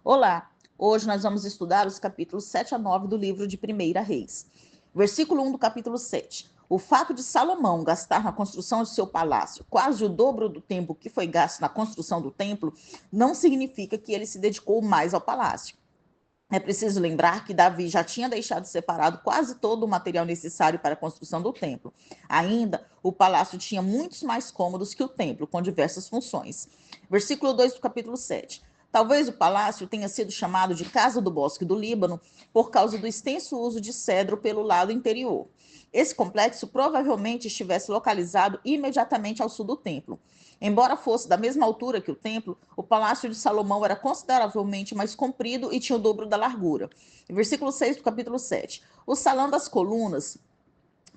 Olá, hoje nós vamos estudar os capítulos 7 a 9 do livro de 1 Reis. Versículo 1 do capítulo 7. O fato de Salomão gastar na construção de seu palácio quase o dobro do tempo que foi gasto na construção do templo não significa que ele se dedicou mais ao palácio. É preciso lembrar que Davi já tinha deixado separado quase todo o material necessário para a construção do templo. Ainda, o palácio tinha muitos mais cômodos que o templo, com diversas funções. Versículo 2 do capítulo 7. Talvez o palácio tenha sido chamado de Casa do Bosque do Líbano por causa do extenso uso de cedro pelo lado interior. Esse complexo provavelmente estivesse localizado imediatamente ao sul do templo. Embora fosse da mesma altura que o templo, o palácio de Salomão era consideravelmente mais comprido e tinha o dobro da largura. Versículo 6 do capítulo 7. O salão das colunas,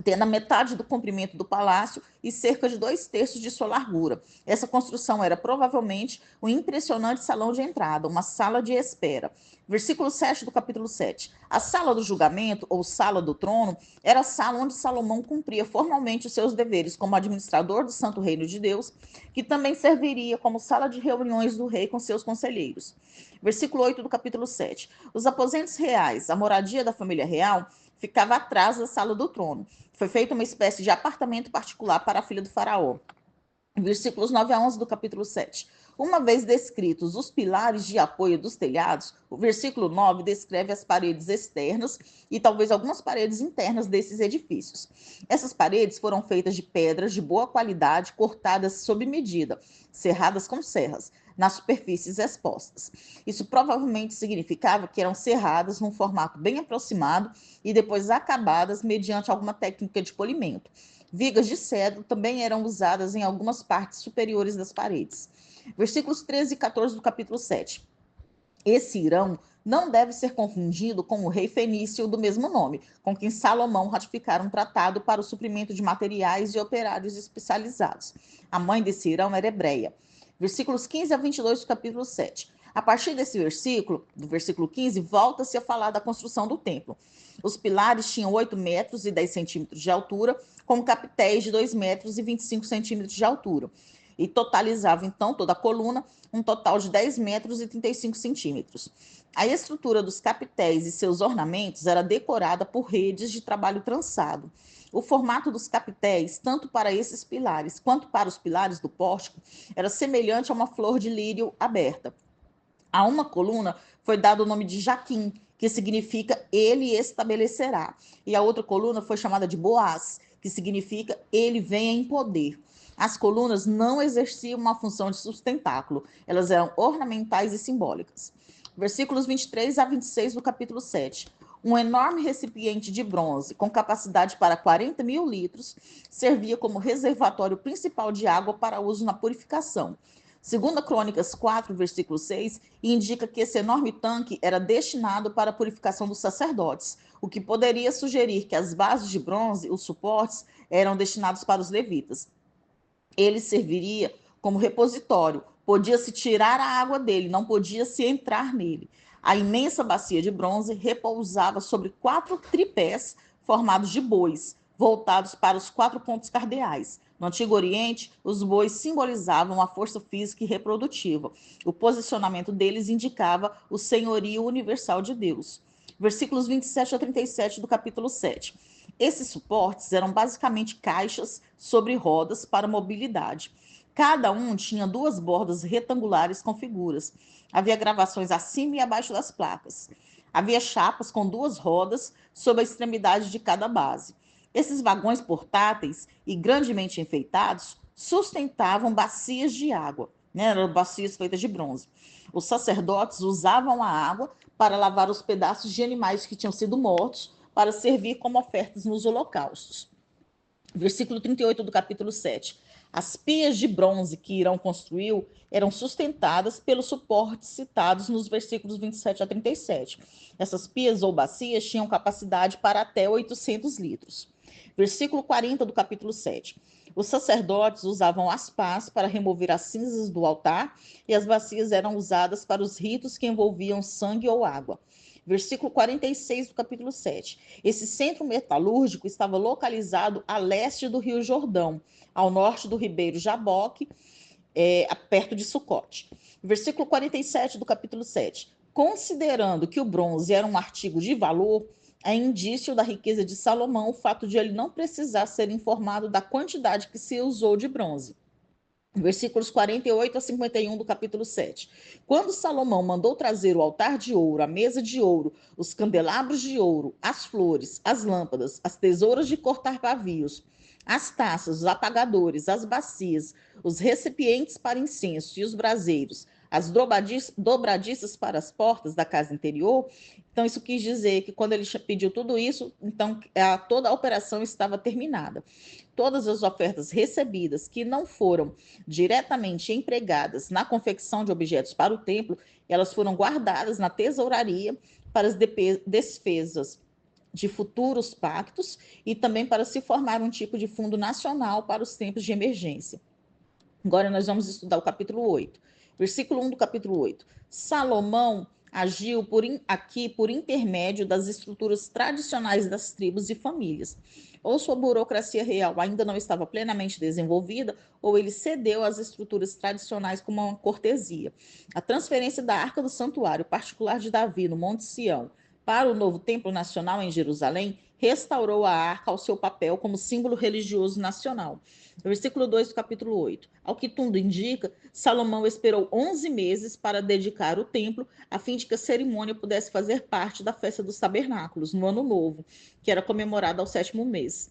tendo a metade do comprimento do palácio e cerca de 2/3 de sua largura. Essa construção era provavelmente um impressionante salão de entrada, uma sala de espera. Versículo 7 do capítulo 7. A sala do julgamento, ou sala do trono, era a sala onde Salomão cumpria formalmente os seus deveres como administrador do Santo Reino de Deus, que também serviria como sala de reuniões do rei com seus conselheiros. Versículo 8 do capítulo 7. Os aposentos reais, a moradia da família real, ficava atrás da sala do trono. Foi feita uma espécie de apartamento particular para a filha do faraó. Versículos 9 a 11 do capítulo 7. Uma vez descritos os pilares de apoio dos telhados, o versículo 9 descreve as paredes externas e talvez algumas paredes internas desses edifícios. Essas paredes foram feitas de pedras de boa qualidade, cortadas sob medida, serradas com serras, nas superfícies expostas. Isso provavelmente significava que eram serradas num formato bem aproximado e depois acabadas mediante alguma técnica de polimento. Vigas de cedro também eram usadas em algumas partes superiores das paredes. Versículos 13 e 14 do capítulo 7. Esse Irão não deve ser confundido com o rei fenício do mesmo nome, com quem Salomão ratificara um tratado para o suprimento de materiais e operários especializados. A mãe desse Irão era hebreia. Versículos 15 a 22 do capítulo 7. A partir desse versículo, do versículo 15, volta-se a falar da construção do templo. Os pilares tinham 8 metros e 10 centímetros de altura, com capitéis de 2 metros e 25 centímetros de altura. E totalizava, então, toda a coluna, um total de 10 metros e 35 centímetros. A estrutura dos capitéis e seus ornamentos era decorada por redes de trabalho trançado. O formato dos capitéis, tanto para esses pilares quanto para os pilares do pórtico, era semelhante a uma flor de lírio aberta. A uma coluna foi dado o nome de Jaquim, que significa ele estabelecerá. E a outra coluna foi chamada de Boaz, que significa ele venha em poder. As colunas não exerciam uma função de sustentáculo, elas eram ornamentais e simbólicas. Versículos 23 a 26 do capítulo 7. Um enorme recipiente de bronze, com capacidade para 40.000 litros, servia como reservatório principal de água para uso na purificação. Segundo Crônicas 4, versículo 6, indica que esse enorme tanque era destinado para a purificação dos sacerdotes, o que poderia sugerir que as bases de bronze, os suportes, eram destinados para os levitas. Ele serviria como repositório, podia-se tirar a água dele, não podia-se entrar nele. A imensa bacia de bronze repousava sobre 4 tripés formados de bois, voltados para os 4 pontos cardeais. No Antigo Oriente, os bois simbolizavam a força física e reprodutiva. O posicionamento deles indicava o senhorio universal de Deus. Versículos 27 a 37 do capítulo 7. Esses suportes eram basicamente caixas sobre rodas para mobilidade. Cada um tinha 2 bordas retangulares com figuras. Havia gravações acima e abaixo das placas. Havia chapas com 2 rodas sob a extremidade de cada base. Esses vagões portáteis e grandemente enfeitados sustentavam bacias de água, eram bacias feitas de bronze. Os sacerdotes usavam a água para lavar os pedaços de animais que tinham sido mortos, para servir como ofertas nos holocaustos. Versículo 38 do capítulo 7. As pias de bronze que Irão construiu eram sustentadas pelos suportes citados nos versículos 27 a 37. Essas pias ou bacias tinham capacidade para até 800 litros. Versículo 40 do capítulo 7. Os sacerdotes usavam as pás para remover as cinzas do altar e as bacias eram usadas para os ritos que envolviam sangue ou água. Versículo 46 do capítulo 7. Esse centro metalúrgico estava localizado a leste do rio Jordão, ao norte do ribeiro Jaboque, perto de Sucote. Versículo 47 do capítulo 7. Considerando que o bronze era um artigo de valor, é indício da riqueza de Salomão o fato de ele não precisar ser informado da quantidade que se usou de bronze. Versículos 48 a 51 do capítulo 7. Quando Salomão mandou trazer o altar de ouro, a mesa de ouro, os candelabros de ouro, as flores, as lâmpadas, as tesouras de cortar pavios, as taças, os apagadores, as bacias, os recipientes para incenso e os braseiros, as dobradiças para as portas da casa interior. Então, isso quis dizer que quando ele pediu tudo isso, então toda a operação estava terminada. Todas as ofertas recebidas que não foram diretamente empregadas na confecção de objetos para o templo, elas foram guardadas na tesouraria para as despesas de futuros pactos e também para se formar um tipo de fundo nacional para os tempos de emergência. Agora nós vamos estudar o capítulo 8. Versículo 1 do capítulo 8. Salomão agiu aqui por intermédio das estruturas tradicionais das tribos e famílias. Ou sua burocracia real ainda não estava plenamente desenvolvida, ou ele cedeu às estruturas tradicionais como uma cortesia. A transferência da Arca do Santuário particular de Davi no Monte Sião para o novo Templo Nacional em Jerusalém restaurou a arca ao seu papel como símbolo religioso nacional. Versículo 2 do capítulo 8. Ao que tudo indica, Salomão esperou 11 meses para dedicar o templo, a fim de que a cerimônia pudesse fazer parte da festa dos tabernáculos, no ano novo, que era comemorado ao 7º mês.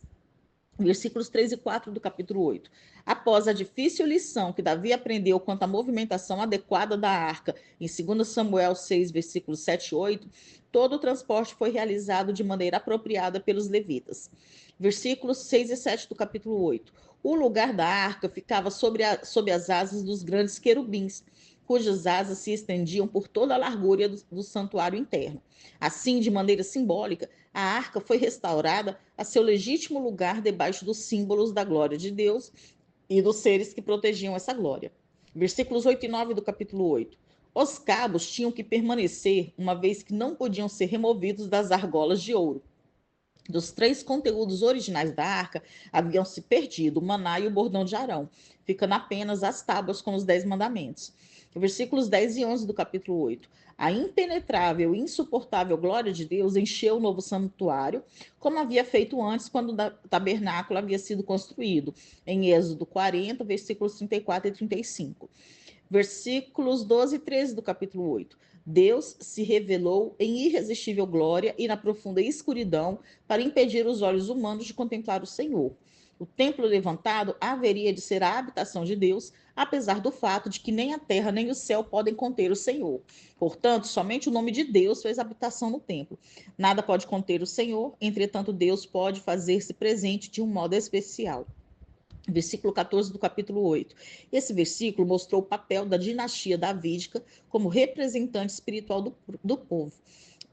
Versículos 3 e 4 do capítulo 8. Após a difícil lição que Davi aprendeu quanto à movimentação adequada da arca, em 2 Samuel 6, versículos 7 e 8, todo o transporte foi realizado de maneira apropriada pelos levitas. Versículos 6 e 7 do capítulo 8. O lugar da arca ficava sob as asas dos grandes querubins, cujas asas se estendiam por toda a largura do santuário interno. Assim, de maneira simbólica, a arca foi restaurada a seu legítimo lugar debaixo dos símbolos da glória de Deus e dos seres que protegiam essa glória. Versículos 8 e 9 do capítulo 8. Os cabos tinham que permanecer, uma vez que não podiam ser removidos das argolas de ouro. Dos 3 conteúdos originais da arca, haviam se perdido o maná e o bordão de Arão, ficando apenas as tábuas com os 10 mandamentos. Versículos 10 e 11 do capítulo 8. A impenetrável e insuportável glória de Deus encheu o novo santuário, como havia feito antes, quando o tabernáculo havia sido construído, em Êxodo 40, versículos 34 e 35. Versículos 12 e 13 do capítulo 8. Deus se revelou em irresistível glória e na profunda escuridão para impedir os olhos humanos de contemplar o Senhor. O templo levantado haveria de ser a habitação de Deus, apesar do fato de que nem a terra nem o céu podem conter o Senhor. Portanto, somente o nome de Deus fez habitação no templo. Nada pode conter o Senhor, entretanto, Deus pode fazer-se presente de um modo especial. Versículo 14 do capítulo 8. Esse versículo mostrou o papel da dinastia davídica como representante espiritual do povo.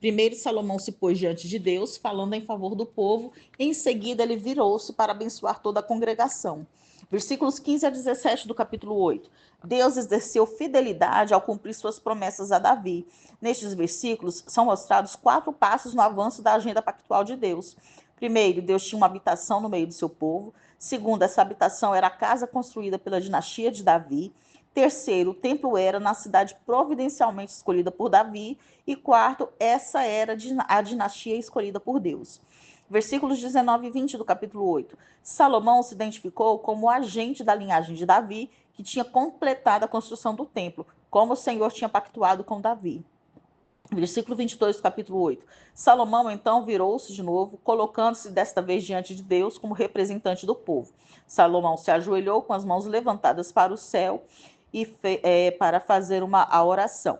Primeiro, Salomão se pôs diante de Deus, falando em favor do povo. Em seguida, ele virou-se para abençoar toda a congregação. Versículos 15 a 17 do capítulo 8. Deus exerceu fidelidade ao cumprir suas promessas a Davi. Nestes versículos, são mostrados 4 passos no avanço da agenda pactual de Deus. Primeiro, Deus tinha uma habitação no meio do seu povo. Segundo, essa habitação era a casa construída pela dinastia de Davi. Terceiro, o templo era na cidade providencialmente escolhida por Davi. E quarto, essa era a dinastia escolhida por Deus. Versículos 19 e 20 do capítulo 8. Salomão se identificou como agente da linhagem de Davi, que tinha completado a construção do templo, como o Senhor tinha pactuado com Davi. Versículo 22 do capítulo 8. Salomão, então, virou-se de novo, colocando-se desta vez diante de Deus como representante do povo. Salomão se ajoelhou com as mãos levantadas para o céu e para fazer a oração.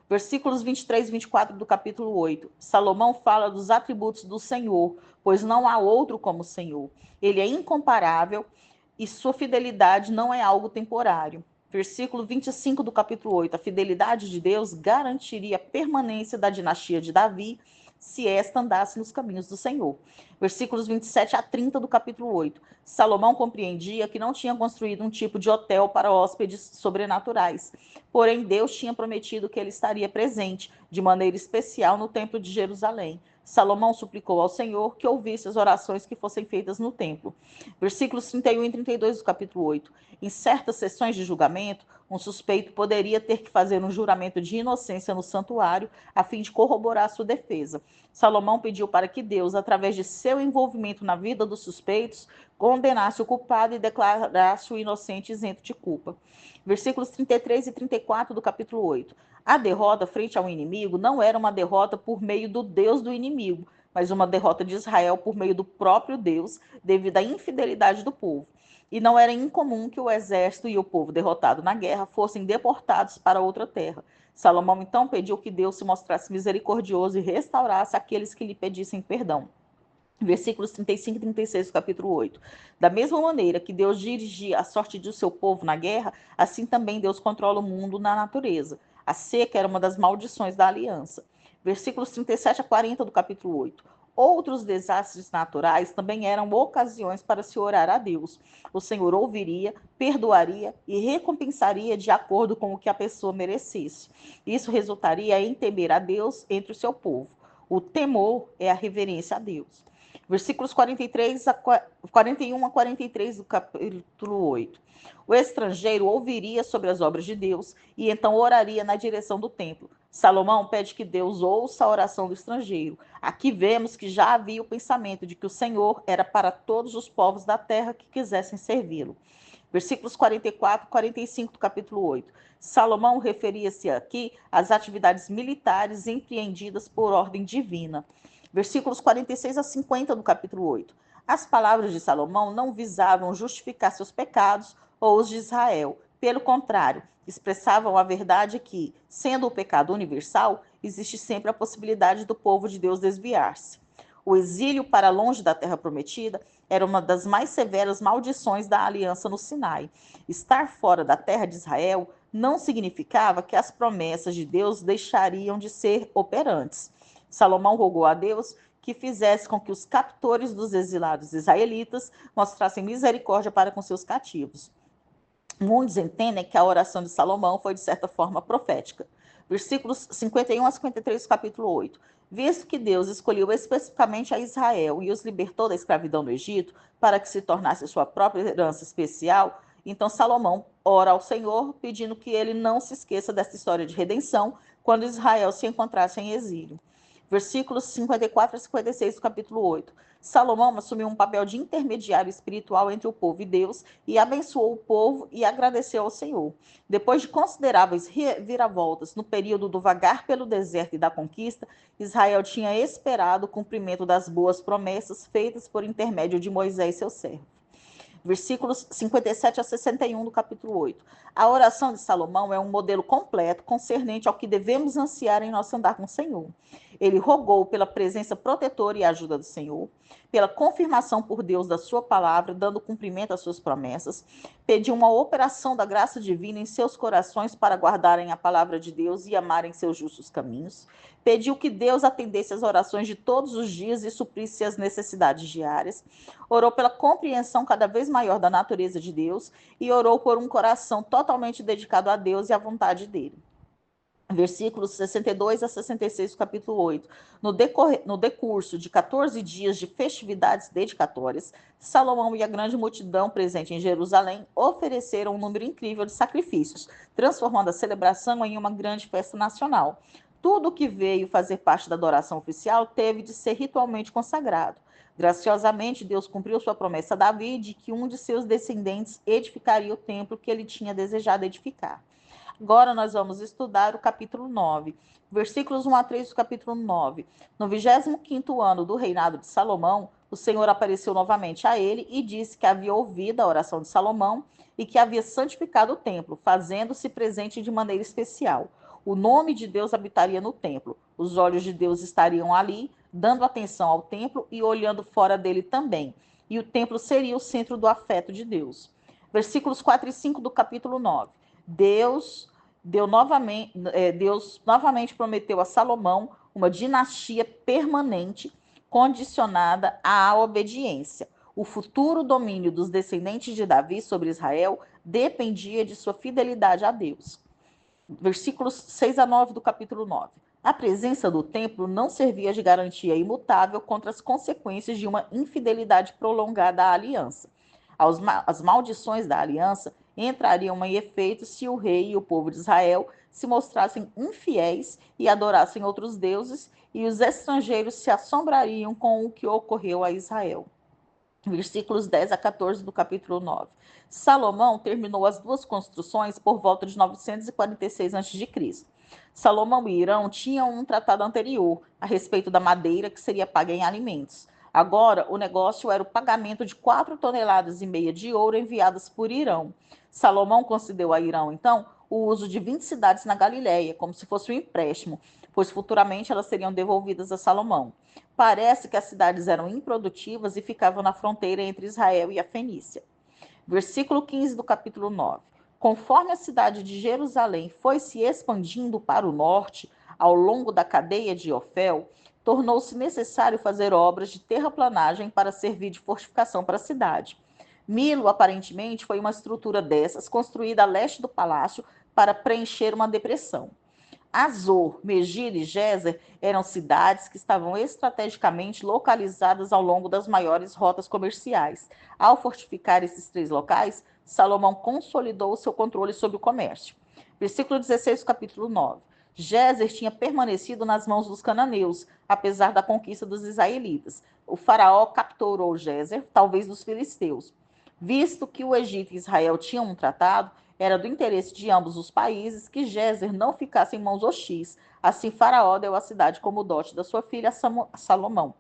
Versículos 23 e 24 do capítulo 8. Salomão fala dos atributos do Senhor, pois não há outro como o Senhor. Ele é incomparável e sua fidelidade não é algo temporário. Versículo 25 do capítulo 8. A fidelidade de Deus garantiria a permanência da dinastia de Davi se esta andasse nos caminhos do Senhor. Versículos 27 a 30 do capítulo 8. Salomão compreendia que não tinha construído um tipo de hotel para hóspedes sobrenaturais. Porém, Deus tinha prometido que ele estaria presente de maneira especial no templo de Jerusalém. Salomão suplicou ao Senhor que ouvisse as orações que fossem feitas no templo. Versículos 31 e 32 do capítulo 8. Em certas sessões de julgamento, um suspeito poderia ter que fazer um juramento de inocência no santuário a fim de corroborar sua defesa. Salomão pediu para que Deus, através de seu envolvimento na vida dos suspeitos, condenasse o culpado e declarasse o inocente isento de culpa. Versículos 33 e 34 do capítulo 8. A derrota frente ao inimigo não era uma derrota por meio do Deus do inimigo, mas uma derrota de Israel por meio do próprio Deus, devido à infidelidade do povo. E não era incomum que o exército e o povo derrotado na guerra fossem deportados para outra terra. Salomão então pediu que Deus se mostrasse misericordioso e restaurasse aqueles que lhe pedissem perdão. Versículos 35 e 36 do capítulo 8. Da mesma maneira que Deus dirigia a sorte do seu povo na guerra, assim também Deus controla o mundo na natureza. A seca era uma das maldições da aliança. Versículos 37 a 40 do capítulo 8. Outros desastres naturais também eram ocasiões para se orar a Deus. O Senhor ouviria, perdoaria e recompensaria de acordo com o que a pessoa merecesse. Isso resultaria em temer a Deus entre o seu povo. O temor é a reverência a Deus. Versículos 41 a 43 do capítulo 8. O estrangeiro ouviria sobre as obras de Deus e então oraria na direção do templo. Salomão pede que Deus ouça a oração do estrangeiro. Aqui vemos que já havia o pensamento de que o Senhor era para todos os povos da terra que quisessem servi-lo. Versículos 44 e 45 do capítulo 8. Salomão referia-se aqui às atividades militares empreendidas por ordem divina. Versículos 46 a 50 do capítulo 8. As palavras de Salomão não visavam justificar seus pecados ou os de Israel. Pelo contrário, expressavam a verdade que, sendo o pecado universal, existe sempre a possibilidade do povo de Deus desviar-se. O exílio para longe da terra prometida era uma das mais severas maldições da aliança no Sinai. Estar fora da terra de Israel não significava que as promessas de Deus deixariam de ser operantes. Salomão rogou a Deus que fizesse com que os captores dos exilados israelitas mostrassem misericórdia para com seus cativos. Muitos entendem que a oração de Salomão foi, de certa forma, profética. Versículos 51 a 53 do capítulo 8. Visto que Deus escolheu especificamente a Israel e os libertou da escravidão no Egito para que se tornasse sua própria herança especial, então Salomão ora ao Senhor pedindo que ele não se esqueça dessa história de redenção quando Israel se encontrasse em exílio. Versículos 54 a 56 do capítulo 8. Salomão assumiu um papel de intermediário espiritual entre o povo e Deus e abençoou o povo e agradeceu ao Senhor. Depois de consideráveis reviravoltas no período do vagar pelo deserto e da conquista, Israel tinha esperado o cumprimento das boas promessas feitas por intermédio de Moisés, seu servo. Versículos 57 a 61 do capítulo 8. A oração de Salomão é um modelo completo concernente ao que devemos ansiar em nosso andar com o Senhor. Ele rogou pela presença protetora e ajuda do Senhor, pela confirmação por Deus da sua palavra, dando cumprimento às suas promessas, pediu uma operação da graça divina em seus corações para guardarem a palavra de Deus e amarem seus justos caminhos, pediu que Deus atendesse às orações de todos os dias e suprisse as necessidades diárias, orou pela compreensão cada vez maior da natureza de Deus e orou por um coração totalmente dedicado a Deus e à vontade dele. Versículos 62 a 66 do capítulo 8. No decurso de 14 dias de festividades dedicatórias, Salomão e a grande multidão presente em Jerusalém ofereceram um número incrível de sacrifícios, transformando a celebração em uma grande festa nacional. Tudo o que veio fazer parte da adoração oficial teve de ser ritualmente consagrado. Graciosamente, Deus cumpriu sua promessa a Davi de que um de seus descendentes edificaria o templo que ele tinha desejado edificar. Agora nós vamos estudar o capítulo 9, versículos 1 a 3 do capítulo 9. No 25º ano do reinado de Salomão, o Senhor apareceu novamente a ele e disse que havia ouvido a oração de Salomão e que havia santificado o templo, fazendo-se presente de maneira especial. O nome de Deus habitaria no templo. Os olhos de Deus estariam ali, dando atenção ao templo e olhando fora dele também. E o templo seria o centro do afeto de Deus. Versículos 4 e 5 do capítulo 9. Deus novamente prometeu a Salomão uma dinastia permanente condicionada à obediência. O futuro domínio dos descendentes de Davi sobre Israel dependia de sua fidelidade a Deus. Versículos 6 a 9 do capítulo 9. A presença do templo não servia de garantia imutável contra as consequências de uma infidelidade prolongada à aliança. As maldições da aliança entrariam em efeito se o rei e o povo de Israel se mostrassem infiéis e adorassem outros deuses, e os estrangeiros se assombrariam com o que ocorreu a Israel. Versículos 10 a 14 do capítulo 9. Salomão terminou as duas construções por volta de 946 a.C. Salomão e Irão tinham um tratado anterior a respeito da madeira que seria paga em alimentos. Agora, o negócio era o pagamento de 4,5 toneladas de ouro enviadas por Irão. Salomão concedeu a Irão, então, o uso de 20 cidades na Galileia, como se fosse um empréstimo, pois futuramente elas seriam devolvidas a Salomão. Parece que as cidades eram improdutivas e ficavam na fronteira entre Israel e a Fenícia. Versículo 15 do capítulo 9. Conforme a cidade de Jerusalém foi se expandindo para o norte, ao longo da cadeia de Ofel, tornou-se necessário fazer obras de terraplanagem para servir de fortificação para a cidade. Milo, aparentemente, foi uma estrutura dessas, construída a leste do palácio para preencher uma depressão. Azor, Megiddo e Gezer eram cidades que estavam estrategicamente localizadas ao longo das maiores rotas comerciais. Ao fortificar esses três locais, Salomão consolidou seu controle sobre o comércio. Versículo 16 do capítulo 9. Gezer tinha permanecido nas mãos dos cananeus, apesar da conquista dos israelitas. O faraó capturou Gezer, talvez dos filisteus. Visto que o Egito e Israel tinham um tratado, era do interesse de ambos os países que Gezer não ficasse em mãos hostis. Assim, Faraó deu a cidade como dote da sua filha Salomão.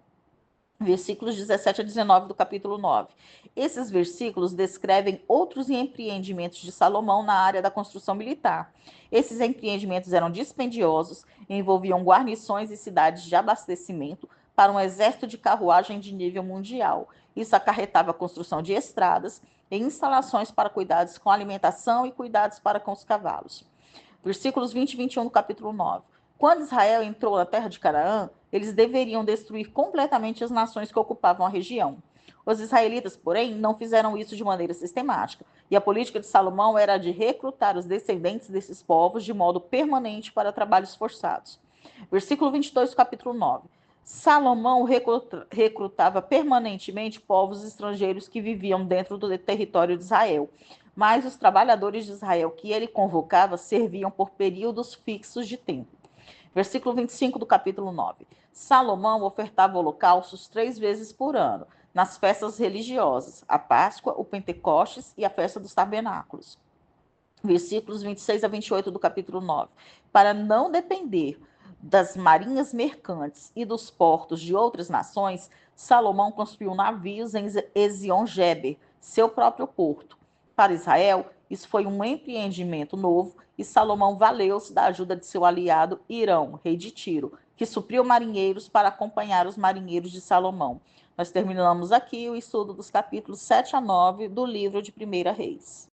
Versículos 17 a 19 do capítulo 9. Esses versículos descrevem outros empreendimentos de Salomão na área da construção militar. Esses empreendimentos eram dispendiosos, envolviam guarnições e cidades de abastecimento para um exército de carruagem de nível mundial. Isso acarretava a construção de estradas e instalações para cuidados com alimentação e cuidados para com os cavalos. Versículos 20 e 21 do capítulo 9. Quando Israel entrou na terra de Canaã, eles deveriam destruir completamente as nações que ocupavam a região. Os israelitas, porém, não fizeram isso de maneira sistemática, e a política de Salomão era a de recrutar os descendentes desses povos de modo permanente para trabalhos forçados. Versículo 22 do capítulo 9. Salomão recrutava permanentemente povos estrangeiros que viviam dentro do território de Israel, mas os trabalhadores de Israel que ele convocava serviam por períodos fixos de tempo. Versículo 25 do capítulo 9. Salomão ofertava holocaustos 3 vezes por ano, nas festas religiosas, a Páscoa, o Pentecostes e a festa dos tabernáculos. Versículos 26 a 28 do capítulo 9. Para não depender das marinhas mercantes e dos portos de outras nações, Salomão construiu navios em Ezion-Geber, seu próprio porto. Para Israel, isso foi um empreendimento novo e Salomão valeu-se da ajuda de seu aliado Irão, rei de Tiro, que supriu marinheiros para acompanhar os marinheiros de Salomão. Nós terminamos aqui o estudo dos capítulos 7 a 9 do livro de 1 Reis.